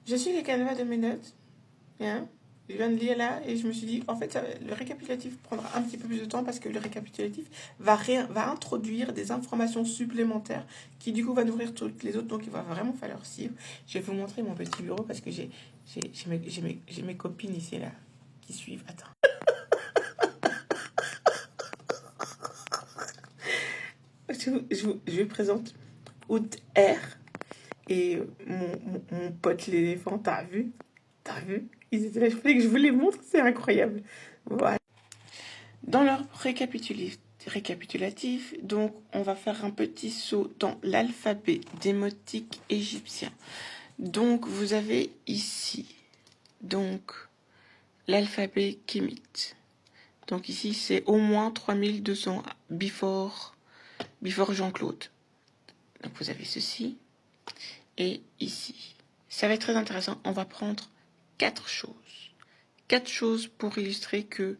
Je suis les canevas de mes notes. Hein. Je viens de lire là et je me suis dit, en fait, le récapitulatif prendra un petit peu plus de temps parce que le récapitulatif va introduire des informations supplémentaires qui, du coup, va nourrir toutes les autres. Donc, il va vraiment falloir suivre. Je vais vous montrer mon petit bureau parce que j'ai mes copines ici, là, qui suivent. Attends. Je vous présente Out Air et mon pote l'éléphant. T'as vu? T'as vu? Ils étaient là, je voulais que je vous les montre, c'est incroyable. Voilà. Dans leur récapitulatif, donc on va faire un petit saut dans l'alphabet démotique égyptien. Donc vous avez ici donc l'alphabet kémite. Donc ici c'est au moins 3200 before Jean-Claude. Donc vous avez ceci et ici. Ça va être très intéressant. On va prendre 4 choses. 4 choses pour illustrer que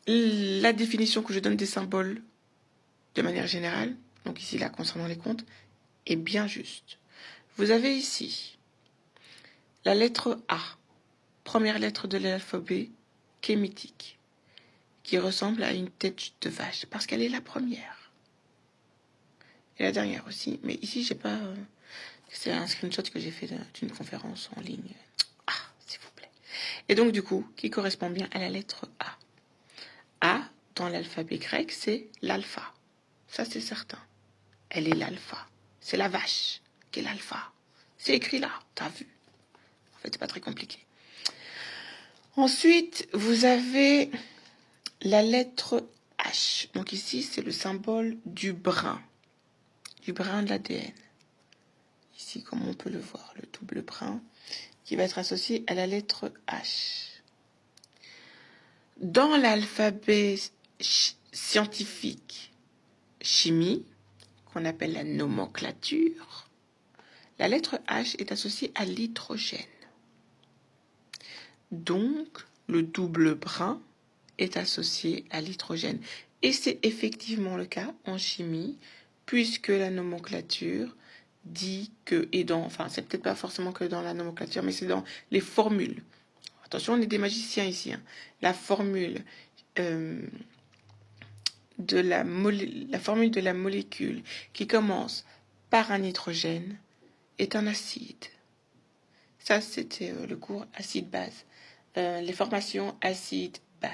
la définition que je donne des symboles de manière générale, donc ici là concernant les comptes, est bien juste. Vous avez ici la lettre A, première lettre de l'alphabet kémitique, qui ressemble à une tête de vache, parce qu'elle est la première. Et la dernière aussi, mais ici j'ai pas... c'est un screenshot que j'ai fait d'une conférence en ligne. Ah, s'il vous plaît. Et donc du coup, qui correspond bien à la lettre A. A, dans l'alphabet grec, c'est l'alpha. Ça, c'est certain. Elle est l'alpha. C'est la vache qui est l'alpha. C'est écrit là, t'as vu. En fait, c'est pas très compliqué. Ensuite, vous avez la lettre H. Donc ici, c'est le symbole du brin de l'ADN. Ici, comme on peut le voir, le double brin qui va être associé à la lettre H. Dans l'alphabet scientifique chimie, qu'on appelle la nomenclature, la lettre H est associée à l'hydrogène. Donc, le double brin est associé à l'hydrogène. Et c'est effectivement le cas en chimie, puisque la nomenclature dit que, enfin, c'est peut-être pas forcément que dans la nomenclature, mais c'est dans les formules. Attention, on est des magiciens ici. Hein. La formule de la formule de la molécule qui commence par un hydrogène est un acide. Ça, c'était le cours acide-base. Les formations acide-base.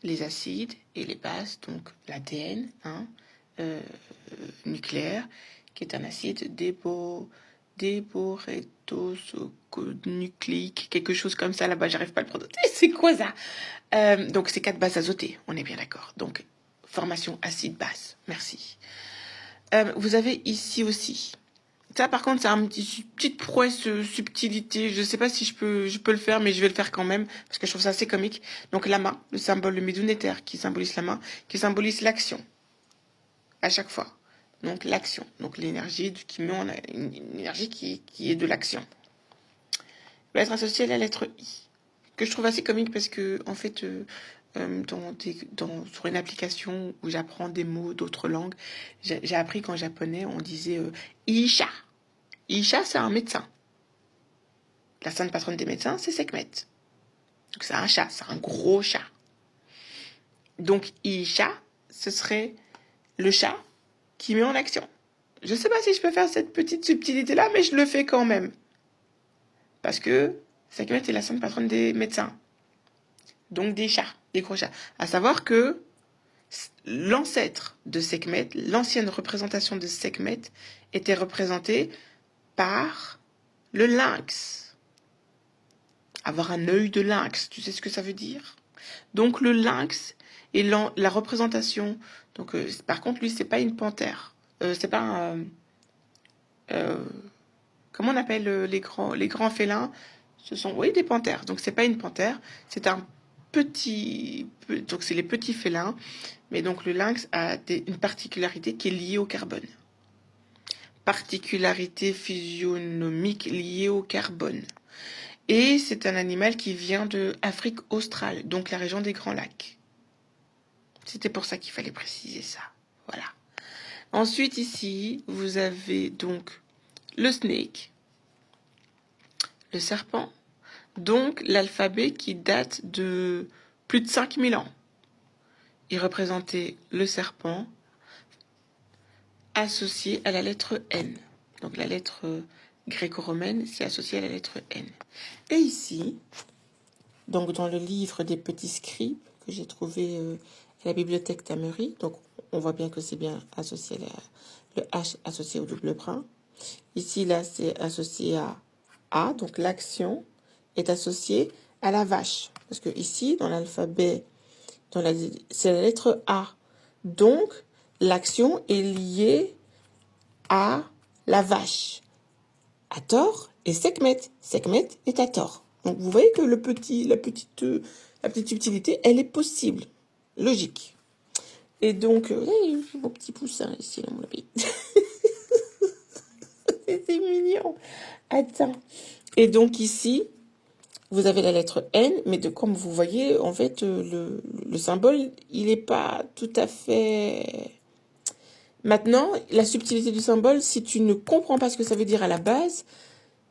Les acides et les bases, donc l'ADN nucléaire, qui est un acide déborétonucléique, quelque chose comme ça, là-bas, j'arrive pas à le prononcer. C'est quoi ça? Donc, c'est 4 bases azotées, on est bien d'accord. Donc, formation acide-base, merci. Vous avez ici aussi... Ça, par contre, c'est une petite prouesse, subtilité. Je ne sais pas si je peux le faire, mais je vais le faire quand même, parce que je trouve ça assez comique. Donc, la main, le symbole, le médounéter qui symbolise la main, qui symbolise l'action. À chaque fois. Donc, l'action. Donc, l'énergie qui met en une énergie qui est de l'action. Va être associée à la lettre I. Que je trouve assez comique parce que, en fait, sur une application où j'apprends des mots d'autres langues, j'ai appris qu'en japonais, on disait Isha. Isha, c'est un médecin. La sainte patronne des médecins, c'est Sekhmet. Donc c'est un chat, c'est un gros chat. Donc Isha, ce serait le chat qui met en action. Je ne sais pas si je peux faire cette petite subtilité-là, mais je le fais quand même. Parce que Sekhmet est la sainte patronne des médecins. Donc des chats, des gros chats. À savoir que l'ancêtre de Sekhmet, l'ancienne représentation de Sekhmet, était représentée par le lynx. Avoir un œil de lynx, tu sais ce que ça veut dire? Donc le lynx est la représentation. Donc par contre, lui, c'est pas une panthère. C'est pas un... comment on appelle les grands félins? Ce sont, oui, des panthères. Donc c'est pas une panthère, c'est un petit... Donc c'est les petits félins. Mais donc le lynx a une particularité qui est liée au carbone. Particularité physionomique liée au carbone. Et c'est un animal qui vient de Afrique australe, donc la région des Grands Lacs. C'était pour ça qu'il fallait préciser ça. Voilà. Ensuite, ici, vous avez donc le snake, le serpent. Donc l'alphabet qui date de plus de 5000 ans. Il représentait le serpent associé à la lettre N. Donc la lettre gréco-romaine, c'est associé à la lettre N. Et ici, donc dans le livre des petits scribes que j'ai trouvé à la bibliothèque Tamery, donc on voit bien que c'est bien associé à le H associé au double brin. Ici, là, c'est associé à A, donc l'action est associée à la vache. Parce que ici, dans l'alphabet, c'est la lettre A. Donc, l'action est liée à la vache. Hathor et Sekhmet. Sekhmet est Hathor. Donc, vous voyez que la petite subtilité, elle est possible. Logique. Et donc, mon petit poussin ici, là, mon ami. C'est mignon. Attends. Et donc ici, vous avez la lettre N, mais comme vous voyez, en fait, le symbole, il n'est pas tout à fait... Maintenant, la subtilité du symbole, si tu ne comprends pas ce que ça veut dire à la base,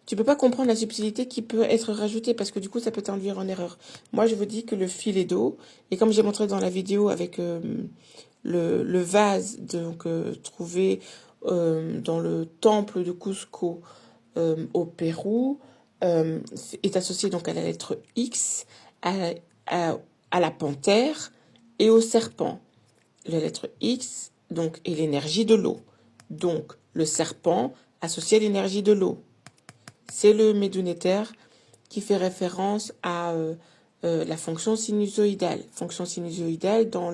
tu peux pas comprendre la subtilité qui peut être rajoutée, parce que du coup, ça peut t'induire en erreur. Moi, je vous dis que le filet d'eau, et comme j'ai montré dans la vidéo avec le vase donc, trouvé dans le temple de Cusco au Pérou, est associé donc à la lettre X, à la panthère et au serpent. La lettre X donc est l'énergie de l'eau. Donc le serpent associé à l'énergie de l'eau. C'est le médunéter qui fait référence à la fonction sinusoïdale. Fonction sinusoïdale dans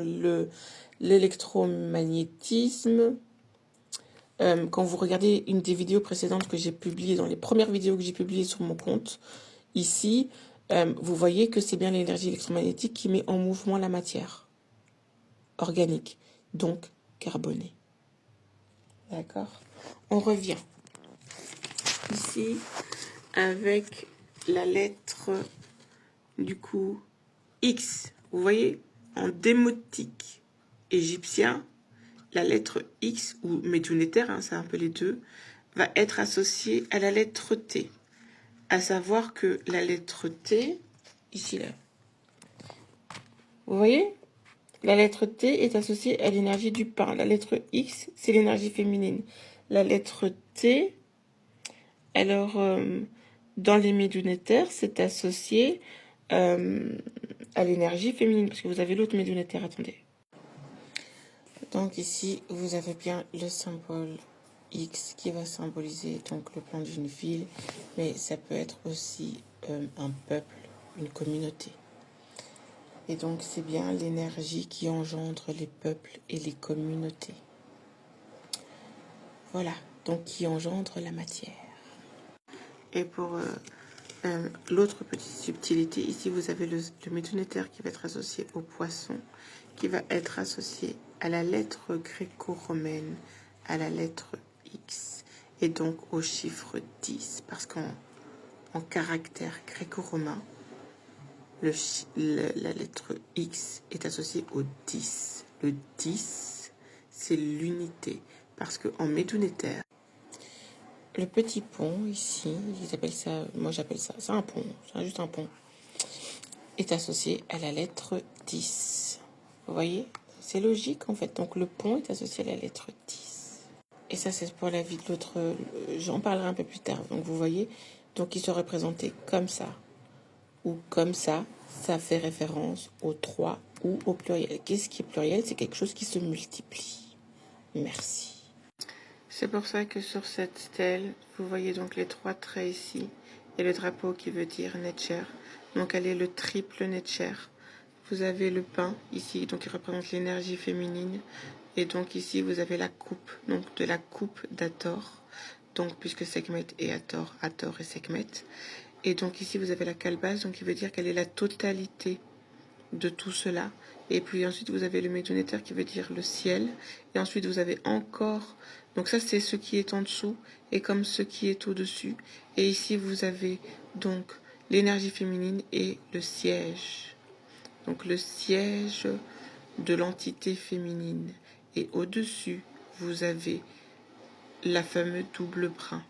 l'électromagnétisme. Quand vous regardez une des vidéos précédentes que j'ai publiées, dans les premières vidéos que j'ai publiées sur mon compte, ici, vous voyez que c'est bien l'énergie électromagnétique qui met en mouvement la matière organique, donc carbonée. D'accord? On revient ici avec la lettre du coup X. Vous voyez, en démotique égyptien, la lettre X, ou médunéter, c'est un peu les deux, va être associée à la lettre T. À savoir que la lettre T, ici là, vous voyez, la lettre T est associée à l'énergie du pain. La lettre X, c'est l'énergie féminine. La lettre T, alors, dans les médunéter, c'est associé à l'énergie féminine, parce que vous avez l'autre médunéter, attendez. Donc ici, vous avez bien le symbole X qui va symboliser donc le plan d'une ville, mais ça peut être aussi un peuple, une communauté. Et donc c'est bien l'énergie qui engendre les peuples et les communautés. Voilà, donc qui engendre la matière. Et pour l'autre petite subtilité, ici vous avez le médunéter qui va être associé au poisson, qui va être associé à la lettre gréco-romaine, à la lettre X, et donc au chiffre 10, parce qu'en caractère gréco-romain, la lettre X est associée au 10. Le 10, c'est l'unité, parce qu'en médunéter, le petit pont ici, ils appellent ça, moi j'appelle ça, c'est un pont, c'est juste un pont, est associé à la lettre 10. Vous voyez, c'est logique en fait. Donc le pont est associé à la lettre 10. Et ça c'est pour la vie de l'autre, j'en parlerai un peu plus tard. Donc vous voyez, donc il se représentait comme ça ou comme ça fait référence au 3 ou au pluriel. Qu'est-ce qui est pluriel? C'est quelque chose qui se multiplie. Merci. C'est pour ça que sur cette stèle, vous voyez donc les 3 traits ici et le drapeau qui veut dire Netcher. Donc elle est le triple Netcher. Vous avez le pain ici, donc il représente l'énergie féminine. Et donc ici vous avez la coupe, donc de la coupe d'Hathor. Donc puisque Sekhmet est Hathor, Hathor et Sekhmet. Et donc ici vous avez la calebasse, donc il veut dire qu'elle est la totalité de tout cela. Et puis ensuite vous avez le médunéter qui veut dire le ciel. Et ensuite vous avez encore, donc ça c'est ce qui est en dessous et comme ce qui est au-dessus. Et ici vous avez donc l'énergie féminine et le siège. Donc le siège de l'entité féminine. Et au-dessus vous avez la fameuse double brin.